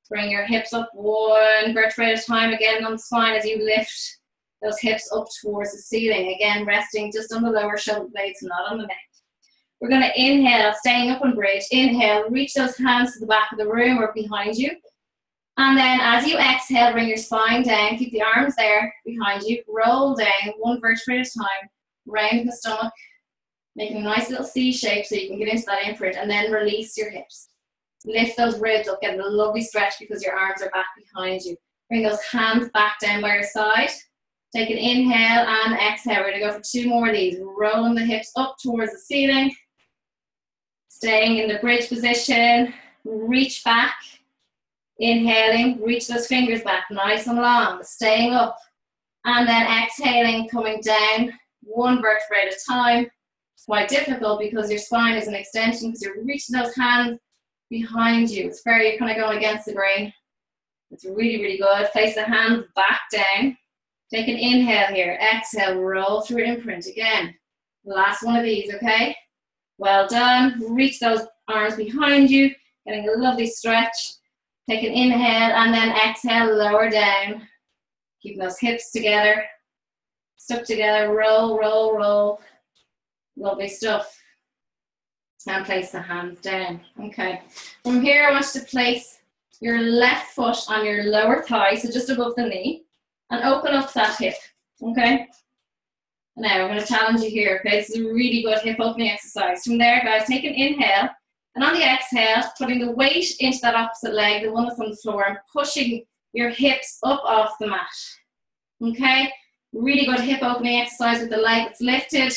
Bring your hips up one vertebrae at a time again on the spine as you lift those hips up towards the ceiling. Again, resting just on the lower shoulder blades, not on the neck. We're going to inhale, staying up on bridge. Inhale, reach those hands to the back of the room or behind you. And then as you exhale, bring your spine down, keep the arms there behind you, roll down one vertebrae at a time, round the stomach, making a nice little C shape so you can get into that imprint, and then release your hips. Lift those ribs up, get a lovely stretch because your arms are back behind you. Bring those hands back down by your side. Take an inhale and exhale. We're going to go for 2 more of these. Rolling the hips up towards the ceiling. Staying in the bridge position. Reach back. Inhaling, reach those fingers back nice and long. Staying up. And then exhaling, coming down 1 vertebra at a time. It's quite difficult because your spine is an extension because you're reaching those hands behind you. It's very kind of going against the grain. It's really, really good. Place the hands back down. Take an inhale here. Exhale, roll through imprint again. Last one of these, okay? Well done. Reach those arms behind you. Getting a lovely stretch. Take an inhale and then exhale, lower down. Keeping those hips together. Stuck together. Roll, roll, roll. Lovely stuff. And place the hands down. Okay. From here, I want you to place your left foot on your lower thigh, so just above the knee, and open up that hip. Okay? Now, I'm going to challenge you here. Okay? This is a really good hip opening exercise. From there, guys, take an inhale, and on the exhale, putting the weight into that opposite leg, the one that's on the floor, and pushing your hips up off the mat. Okay? Really good hip opening exercise with the leg that's lifted.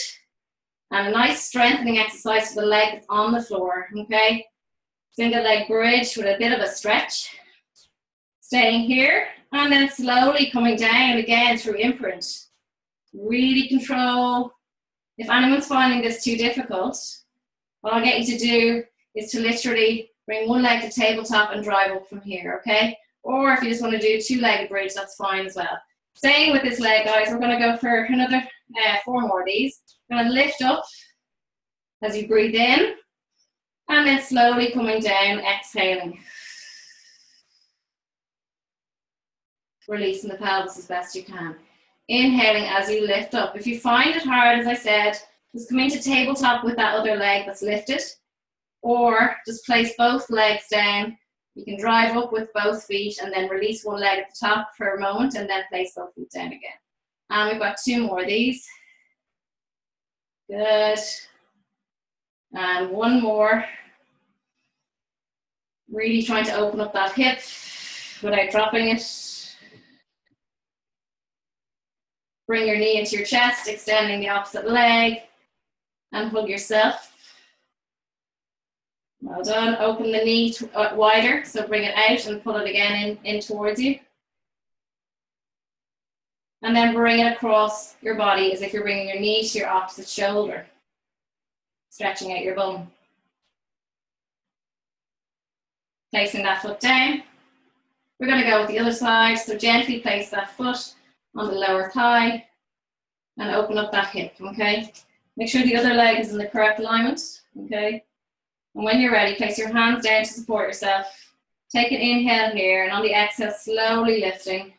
And a nice strengthening exercise for the leg that's on the floor, okay? Single leg bridge with a bit of a stretch. Staying here, and then slowly coming down again through imprint. Really control. If anyone's finding this too difficult, what I'll get you to do is to literally bring one leg to tabletop and drive up from here, okay? Or if you just want to do 2-legged bridge, that's fine as well. Staying with this leg, guys, we're going to go for another 4 more of these. Going to lift up as you breathe in, and then slowly coming down, exhaling. Releasing the pelvis as best you can. Inhaling as you lift up. If you find it hard, as I said, just come into tabletop with that other leg that's lifted, or just place both legs down. You can drive up with both feet and then release one leg at the top for a moment and then place both feet down again. And we've got 2 more of these. Good. And 1 more. Really trying to open up that hip without dropping it. Bring your knee into your chest, extending the opposite leg, and hug yourself. Well done. Open the knee wider, so bring it out and pull it again in towards you. And then bring it across your body as if you're bringing your knee to your opposite shoulder. Stretching out your bum. Placing that foot down. We're going to go with the other side, so gently place that foot on the lower thigh and open up that hip, okay? Make sure the other leg is in the correct alignment, okay? And when you're ready, place your hands down to support yourself. Take an inhale here, and on the exhale, slowly lifting.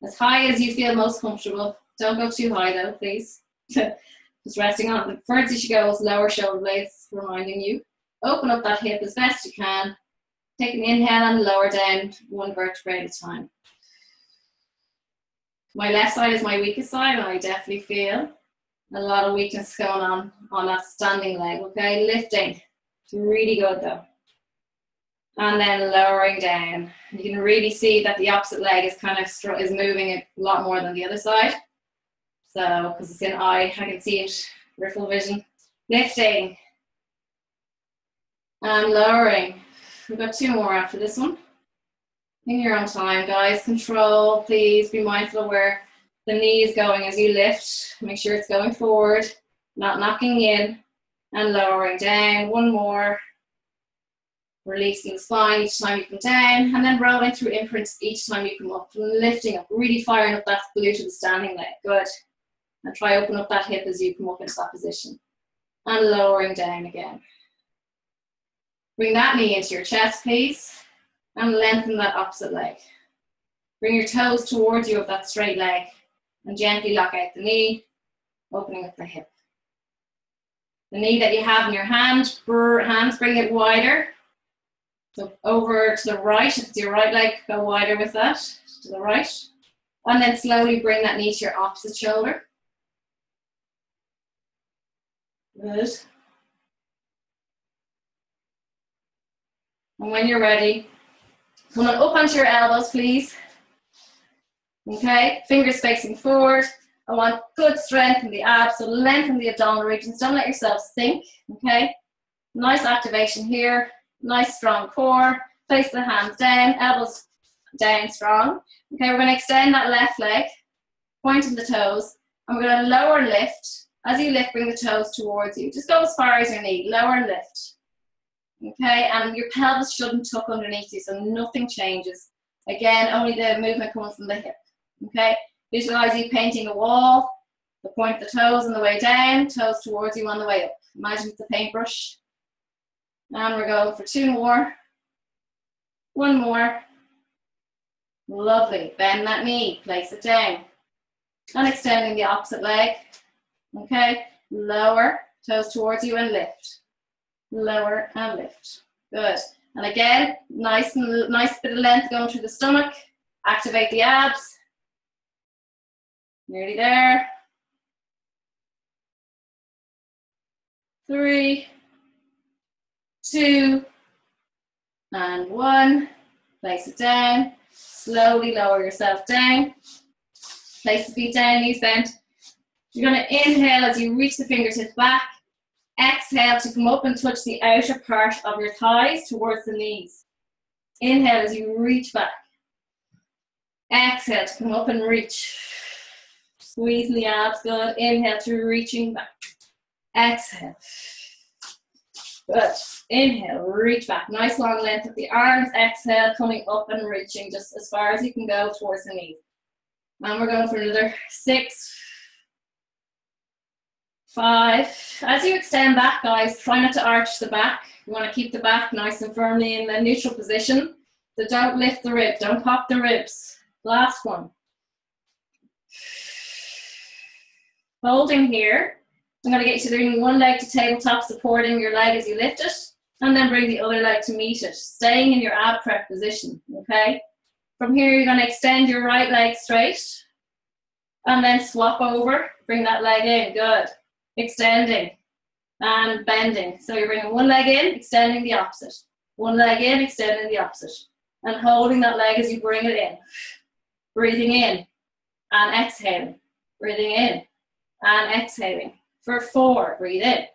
As high as you feel most comfortable. Don't go too high though, please. Just resting on it. The furthest you should go is lower shoulder blades, reminding you. Open up that hip as best you can. Take an inhale and lower down 1 vertebra at a time. My left side is my weakest side, and I definitely feel a lot of weakness going on that standing leg, okay? Lifting. It's really good though. And then lowering down. You can really see that the opposite leg is kind of is moving a lot more than the other side. So, because it's in eye, I can see it, peripheral vision. Lifting. And lowering. We've got 2 more after this one. In your own time, guys. Control, please. Be mindful of where the knee is going as you lift. Make sure it's going forward, not knocking in. And lowering down. 1 more. Releasing the spine each time you come down, and then rolling through imprint each time you come up, lifting up, really firing up that glute of the standing leg. Good. And try open up that hip as you come up into that position. And lowering down again. Bring that knee into your chest, please, and lengthen that opposite leg. Bring your toes towards you of that straight leg, and gently lock out the knee, opening up the hip. The knee that you have in your hands, bring it wider. So over to the right, if it's your right leg, go wider with that, to the right. And then slowly bring that knee to your opposite shoulder. Good. And when you're ready, come on up onto your elbows, please. Okay, fingers facing forward. I want good strength in the abs, so lengthen the abdominal regions. Don't let yourself sink, okay? Nice activation here. Nice strong core. Place the hands down, elbows down strong. Okay, we're going to extend that left leg, pointing the toes, and we're going to lower and lift. As you lift, bring the toes towards you. Just go as far as your knee, lower and lift. Okay, and your pelvis shouldn't tuck underneath you, so nothing changes. Again, only the movement coming from the hip. Okay, visualize you painting a wall, the point of the toes on the way down, toes towards you on the way up. Imagine it's a paintbrush. And we're going for 2 more. 1 more. Lovely. Bend that knee, place it down. And extending the opposite leg. Okay, lower, toes towards you and lift. Lower and lift. Good. And again, nice bit of length going through the stomach. Activate the abs. Nearly there. 3, 2, and 1. Place it down. Slowly lower yourself down. Place the feet down, knees bent. You're going to inhale as you reach the fingertips back. Exhale to come up and touch the outer part of your thighs towards the knees. Inhale as you reach back. Exhale to come up and reach. Squeeze the abs, good. Inhale to reaching back. Exhale. Good. Inhale, reach back. Nice long length of the arms. Exhale, coming up and reaching just as far as you can go towards the knees. And we're going for another 6, 5. As you extend back, guys, try not to arch the back. You want to keep the back nice and firmly in the neutral position. So don't lift the ribs, don't pop the ribs. Last one. Holding here. I'm going to get you to bring one leg to tabletop, supporting your leg as you lift it, and then bring the other leg to meet it, staying in your ab prep position, okay? From here, you're going to extend your right leg straight, and then swap over, bring that leg in, good. Extending and bending. So you're bringing one leg in, extending the opposite. One leg in, extending the opposite. And holding that leg as you bring it in. Breathing in and exhaling. Breathing in and exhaling. For 4, breathe in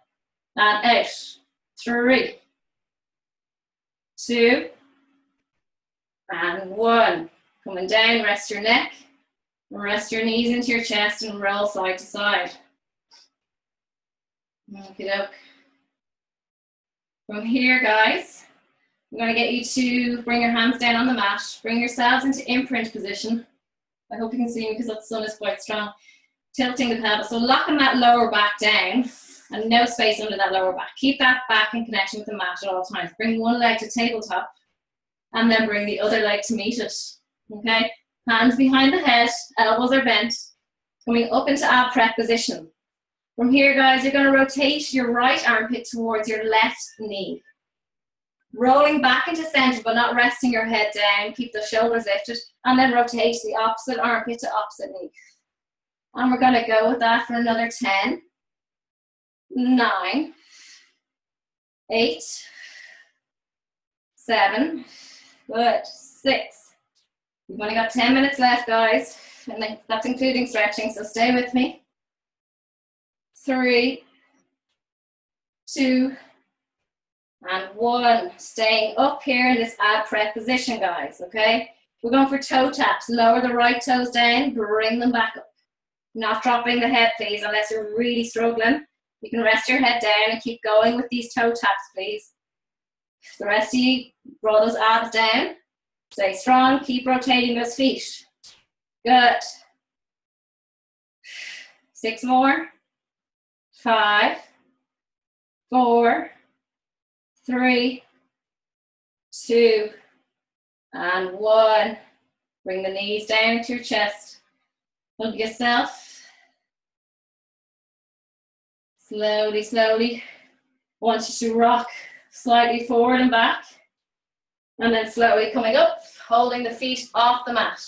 and out. 3, 2, and 1. Coming down, rest your neck, rest your knees into your chest and roll side to side. Okey-doke. From here, guys, I'm going to get you to bring your hands down on the mat, bring yourselves into imprint position. I hope you can see me because that sun is quite strong. Tilting the pelvis, so locking that lower back down and no space under that lower back. Keep that back in connection with the mat at all times. Bring one leg to tabletop and then bring the other leg to meet it. Okay, hands behind the head, elbows are bent, coming up into ab prep position. From here, guys, you're going to rotate your right armpit towards your left knee. Rolling back into center, but not resting your head down. Keep the shoulders lifted, and then rotate the opposite armpit to opposite knee. And we're going to go with that for another 10, 9, 8, 7, good, 6. We've only got 10 minutes left, guys, and that's including stretching, so stay with me. 3, 2, and 1. Staying up here in this ab prep position, guys, okay? We're going for toe taps. Lower the right toes down, bring them back up. Not dropping the head, please, unless you're really struggling. You can rest your head down and keep going with these toe taps, please. The rest of you, draw those abs down. Stay strong, keep rotating those feet. Good. 6 more. 5, 4, 3, 2, and 1. Bring the knees down to your chest. Hug yourself. Slowly, slowly. I want you to rock slightly forward and back. And then slowly coming up, holding the feet off the mat.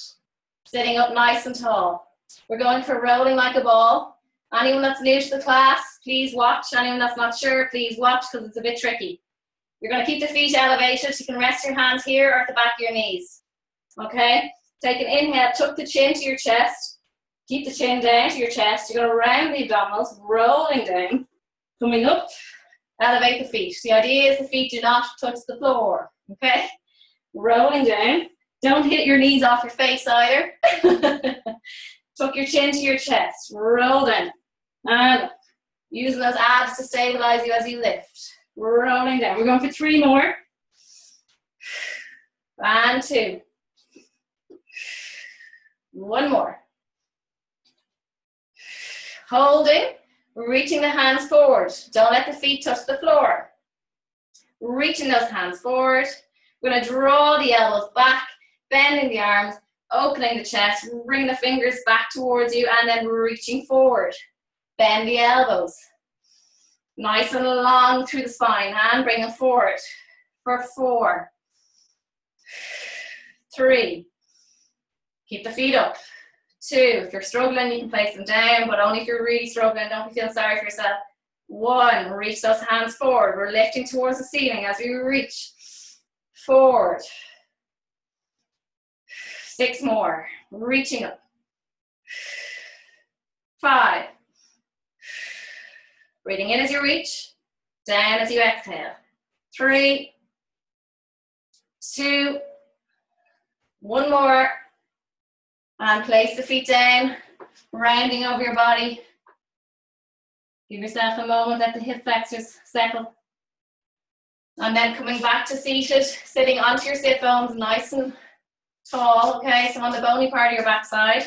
Sitting up nice and tall. We're going for rolling like a ball. Anyone that's new to the class, please watch. Anyone that's not sure, please watch because it's a bit tricky. You're going to keep the feet elevated. You can rest your hands here or at the back of your knees. Okay? Take an inhale, tuck the chin to your chest. Keep the chin down to your chest. You're going to round the abdominals, rolling down, coming up, elevate the feet. The idea is the feet do not touch the floor. Okay? Rolling down. Don't hit your knees off your face either. Tuck your chin to your chest. Roll down. And up. Using those abs to stabilize you as you lift. Rolling down. We're going for 3 more. And 2. 1 more. Holding. Reaching the hands forward. Don't let the feet touch the floor. Reaching those hands forward. We're going to draw the elbows back, bending the arms, opening the chest, bring the fingers back towards you, and then reaching forward. Bend the elbows. Nice and long through the spine, and bring them forward. For 4, 3. Keep the feet up. 2. If you're struggling, you can place them down, but only if you're really struggling. Don't be feeling sorry for yourself. 1. Reach those hands forward. We're lifting towards the ceiling as we reach forward. 6 more. Reaching up. 5. Breathing in as you reach. Down as you exhale. 3, 2, 1 more. And place the feet down, rounding over your body. Give yourself a moment, let the hip flexors settle. And then coming back to seated, sitting onto your sit bones, nice and tall, okay? So on the bony part of your backside.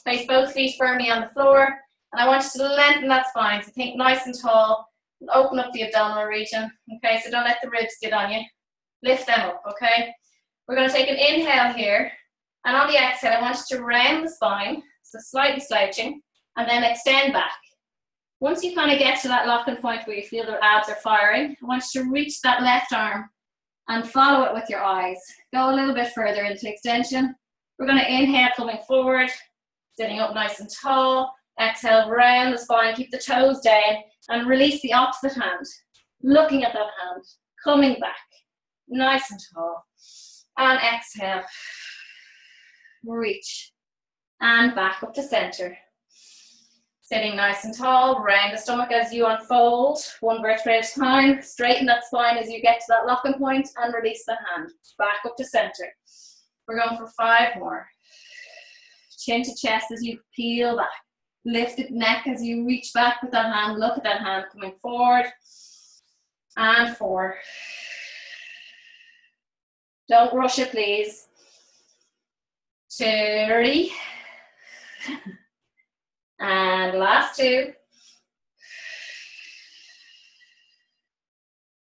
Place both feet firmly on the floor. And I want you to lengthen that spine, so think nice and tall. And open up the abdominal region, okay? So don't let the ribs sit on you. Lift them up, okay? We're going to take an inhale here. And on the exhale, I want you to round the spine, so slightly slouching, and then extend back. Once you kind of get to that locking point where you feel the abs are firing, I want you to reach that left arm and follow it with your eyes. Go a little bit further into extension. We're going to inhale, coming forward, sitting up nice and tall. Exhale, round the spine, keep the toes down, and release the opposite hand. Looking at that hand, coming back, nice and tall. And exhale. Reach and back up to center. Sitting nice and tall, round the stomach as you unfold, 1 vertebra at a time. Straighten that spine as you get to that locking point and release the hand. Back up to center. We're going for 5 more. Chin to chest as you peel back. Lifted neck as you reach back with that hand. Look at that hand coming forward. And 4. Don't rush it, please. 3. And last 2.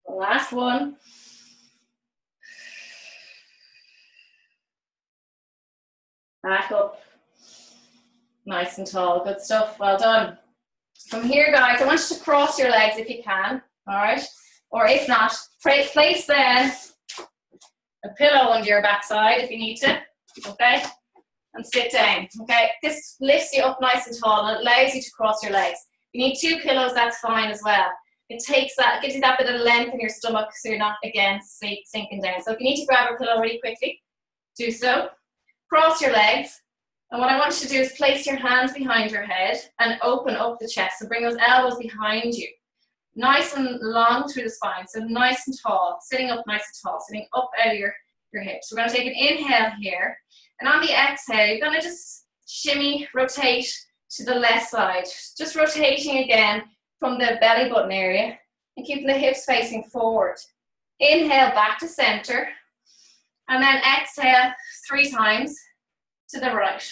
Last 1. Back up. Nice and tall. Good stuff. Well done. From here, guys, I want you to cross your legs if you can. All right. Or if not, place then a pillow under your backside if you need to. Okay. And sit down. Okay. This lifts you up nice and tall and it allows you to cross your legs. If you need 2 pillows, that's fine as well. It takes that, gives you that bit of length in your stomach so you're not, again, sinking down. So if you need to grab a pillow really quickly, do so. Cross your legs. And what I want you to do is place your hands behind your head and open up the chest. So bring those elbows behind you. Nice and long through the spine. So nice and tall. Sitting up nice and tall. Sitting up out of your hips. We're going to take an inhale here. And on the exhale, you're going to just shimmy, rotate to the left side. Just rotating again from the belly button area. And keeping the hips facing forward. Inhale back to center. And then exhale 3 times. To the right.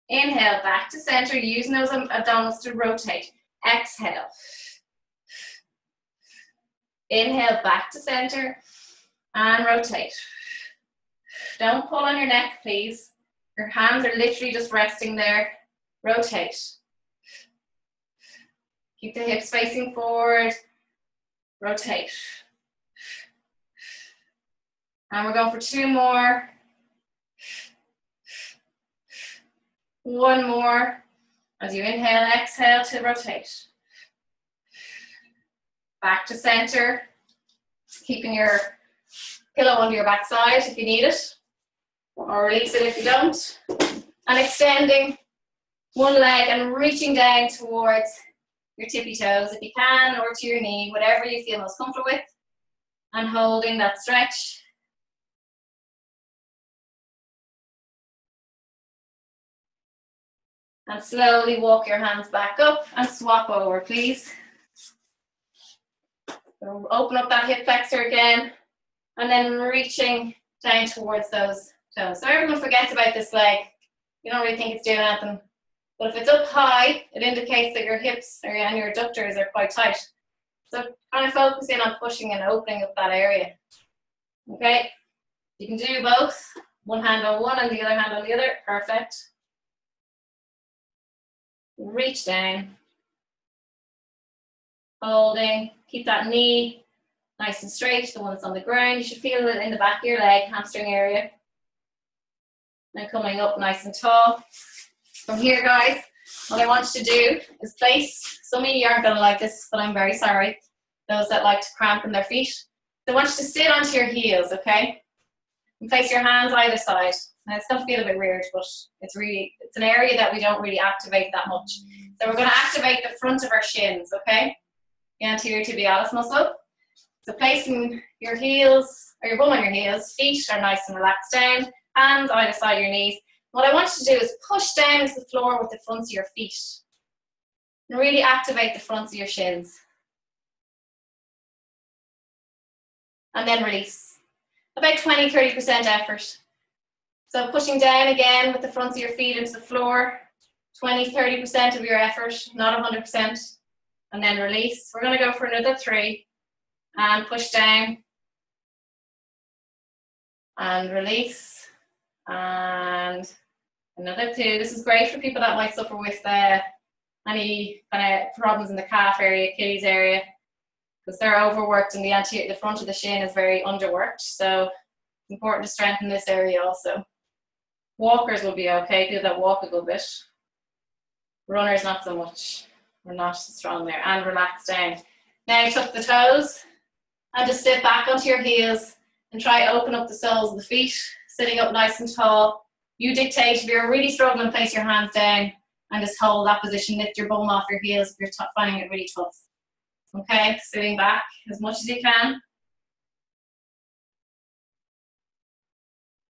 Inhale back to center, using those abdominals to rotate. Exhale. Inhale back to center and rotate. Don't pull on your neck, please. Your hands are literally just resting there. Rotate. Keep the hips facing forward. Rotate. And we're going for 2 more. 1 more. As you inhale, exhale to rotate. Back to center. Keeping your pillow under your backside if you need it, or release it if you don't. And extending one leg and reaching down towards your tippy toes if you can, or to your knee, whatever you feel most comfortable with, and holding that stretch. And slowly walk your hands back up and swap over, please. So open up that hip flexor again, and then reaching down towards those toes. So everyone forgets about this leg. You don't really think it's doing anything. But if it's up high, it indicates that your hips and your adductors are quite tight. So kind of focus in on pushing and opening up that area. Okay? You can do both. One hand on one and the other hand on the other. Perfect. Reach down. Holding. Keep that knee nice and straight, the one that's on the ground. You should feel it in the back of your leg, hamstring area. And coming up nice and tall. From here, guys, what I want you to do is place, some of you aren't going to like this, but I'm very sorry, those that like to cramp in their feet. I want you to sit onto your heels, okay? And place your hands either side. Now, it's going to feel a bit weird, but it's an area that we don't really activate that much. So we're going to activate the front of our shins, okay? The anterior tibialis muscle. So placing your heels, or your bum on your heels, feet are nice and relaxed down, hands either side of your knees. What I want you to do is push down to the floor with the fronts of your feet. And really activate the fronts of your shins. And then release. About 20-30% effort. So pushing down again with the fronts of your feet into the floor. 20-30% of your effort, not 100%. And then release. We're going to go for another 3. And push down. And release. And another 2. This is great for people that might suffer with any kind of problems in the calf area, Achilles area, because they're overworked and the front of the shin is very underworked. So it's important to strengthen this area also. Walkers will be okay, people that walk a good bit. Runners, not so much. We're not strong there. And relax down. Now tuck the toes and just sit back onto your heels and try to open up the soles of the feet, sitting up nice and tall. You dictate. If you're really struggling, place your hands down and just hold that position. Lift your bum off your heels if you're finding it really tough. Okay, sitting back as much as you can.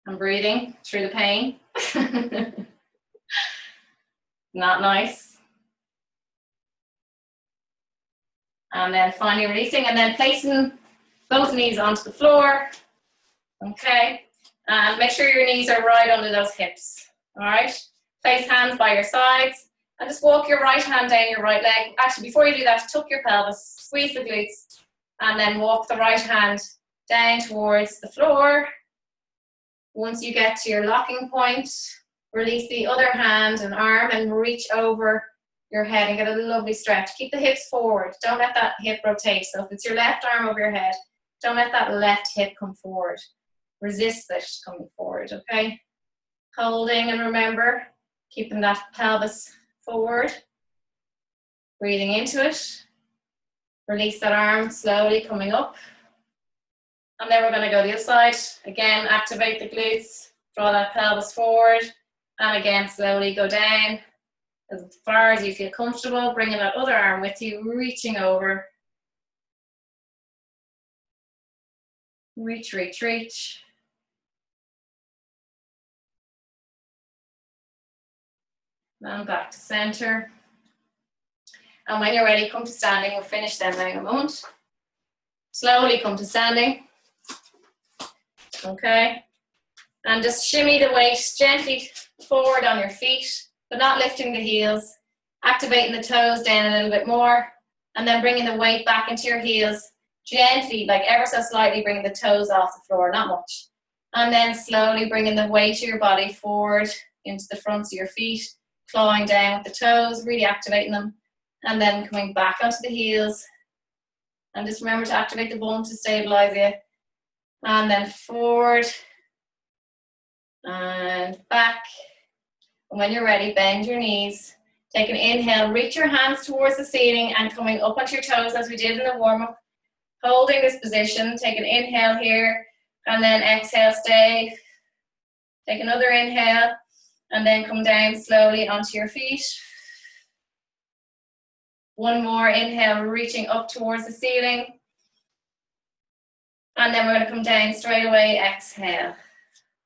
And breathing through the pain. Not nice. And then finally releasing, and then placing both knees onto the floor. Okay. And make sure your knees are right under those hips. All right. Place hands by your sides and just walk your right hand down your right leg. Actually, before you do that, tuck your pelvis, squeeze the glutes, and then walk the right hand down towards the floor. Once you get to your locking point, release the other hand and arm and reach over your head and get a lovely stretch. Keep the hips forward. Don't let that hip rotate. So if it's your left arm over your head, don't let that left hip come forward. Resist this coming forward, okay? Holding, and remember, keeping that pelvis forward. Breathing into it. Release that arm slowly coming up. And then we're going to go the other side. Again, activate the glutes. Draw that pelvis forward. And again, slowly go down as far as you feel comfortable. Bringing that other arm with you, reaching over. Reach, reach, reach. And back to center. And when you're ready, come to standing. We'll finish them now in a moment. Slowly come to standing. Okay. And just shimmy the weight gently forward on your feet, but not lifting the heels. Activating the toes down a little bit more. And then bringing the weight back into your heels. Gently, like ever so slightly, bringing the toes off the floor, not much. And then slowly bringing the weight of your body forward into the fronts of your feet. Clawing down with the toes, really activating them. And then coming back onto the heels. And just remember to activate the bum to stabilize you. And then forward. And back. And when you're ready, bend your knees. Take an inhale, reach your hands towards the ceiling and coming up onto your toes as we did in the warm-up. Holding this position, take an inhale here, and then exhale, stay. Take another inhale, and then come down slowly onto your feet. One more inhale, reaching up towards the ceiling. And then we're going to come down straight away, exhale.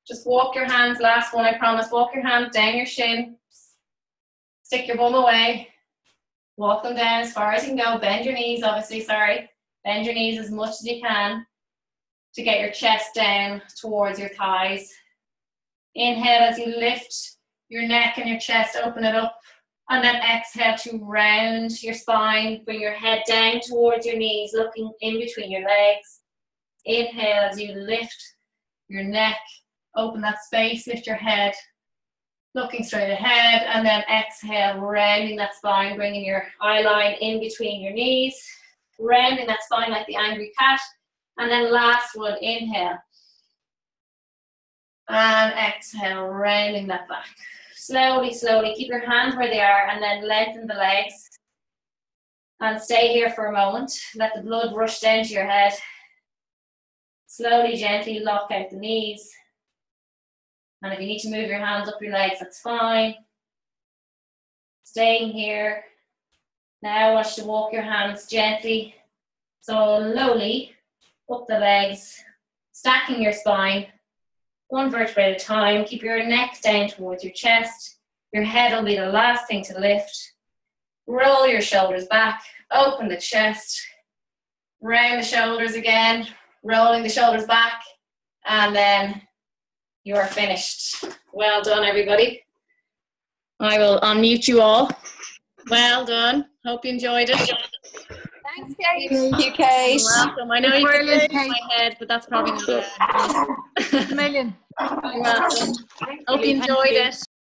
Just walk your hands, last one I promise, walk your hands down your shin. Stick your bum away. Walk them down as far as you can go. Bend your knees, obviously, sorry. Bend your knees as much as you can to get your chest down towards your thighs. Inhale as you lift your neck and your chest, open it up. And then exhale to round your spine. Bring your head down towards your knees, looking in between your legs. Inhale as you lift your neck, open that space, lift your head, looking straight ahead. And then exhale, rounding that spine, bringing your eye line in between your knees, rounding that spine like the angry cat. And then last one, inhale. And exhale, rounding that back. Slowly, slowly, keep your hands where they are and then lengthen the legs. And stay here for a moment. Let the blood rush down to your head. Slowly, gently lock out the knees. And if you need to move your hands up your legs, that's fine. Staying here. Now I want you to walk your hands gently, slowly up the legs, stacking your spine. One vertebrae at a time. Keep your neck down towards your chest. Your head will be the last thing to lift. Roll your shoulders back. Open the chest. Round the shoulders again. Rolling the shoulders back. And then you are finished. Well done, everybody. I will unmute you all. Well done. Hope you enjoyed it. Thanks, Kate. Thank you, Kate. You're welcome. I know you can do it in my head, but that's probably not it. Million. You're welcome. Hope you enjoyed it.